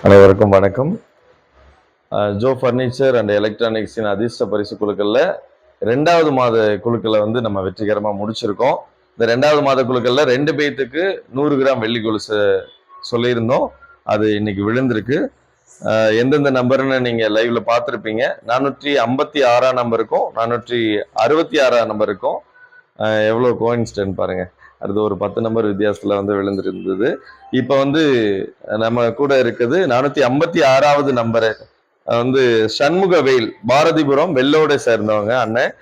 அனைவருக்கும் வணக்கம். Joe furniture and எலக்ட்ரானிக்ஸின் அதிர்ஷ்ட பரிசு குழுக்களில் 2வது மாத குழுக்களை வந்து நம்ம வெற்றிகரமாக முடிச்சிருக்கோம். இந்த 2வது மாத குழுக்களில் 2 பேத்துக்கு 100 கிராம் வெள்ளி கொலுசு சொல்லியிருந்தோம். அது இன்னைக்கு விழுந்திருக்கு. எந்தெந்த நம்பர்னு நீங்கள் லைவ்ல பார்த்துருப்பீங்க. 456ஆம் நம்பருக்கும் 466ஆம் நம்பருக்கும் எவ்வளோ கோயின்ஸ்டன் பாருங்க. அடுத்து ஒரு 10 நம்பர் வித்தியாசத்துல வந்து விழுந்திருந்தது. இப்ப வந்து நம்ம கூட இருக்குது 456வது நம்பரு வந்து சண்முகவேல், பாரதிபுரம் வெள்ளோட சேர்ந்தவங்க அண்ணன்.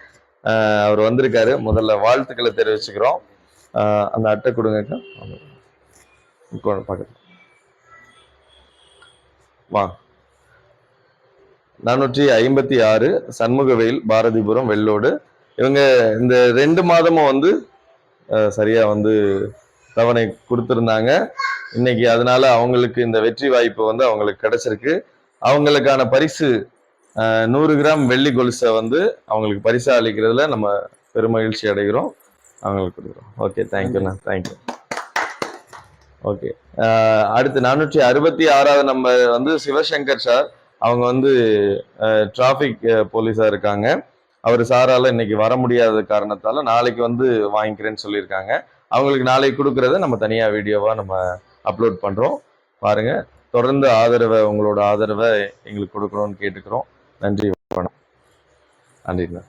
அவர் வந்திருக்காரு. முதல்ல வாழ்த்துக்களை தெரிவிச்சுக்கிறோம். அந்த அட்டை கொடுங்க. வா 456 சண்முகவேல், பாரதிபுரம் வெள்ளோடு. இவங்க இந்த 2 மாதமும் வந்து சரியா வந்து தவணை கொடுத்திருந்தாங்க. இன்னைக்கு அதனால அவங்களுக்கு இந்த வெற்றி வாய்ப்பு வந்து அவங்களுக்கு கிடைச்சிருக்கு. அவங்களுக்கான பரிசு 100 கிராம் வெள்ளி கொலுசை வந்து அவங்களுக்கு பரிசா அளிக்கிறதுல நம்ம பெருமகிழ்ச்சி அடைகிறோம். அவங்களுக்கு கொடுக்குறோம். ஓகே, தேங்க்யூண்ணா, தேங்க்யூ. ஓகே, அடுத்து 466வது நம்பர் வந்து சிவசங்கர் சார். அவங்க வந்து டிராஃபிக் போலீஸா இருக்காங்க. அவர் சாரால இன்னைக்கு வர முடியாத காரணத்தால நாளைக்கு வந்து வாங்கிக்கிறேன்னு சொல்லியிருக்காங்க. அவங்களுக்கு நாளைக்கு கொடுக்கறத நம்ம தனியா வீடியோவா நம்ம அப்லோட் பண்றோம். பாருங்க. தொடர்ந்து உங்களோட ஆதரவை எங்களுக்கு கொடுக்கணும்னு கேட்டுக்கிறோம். நன்றி. வணக்கம். நன்றிங்க.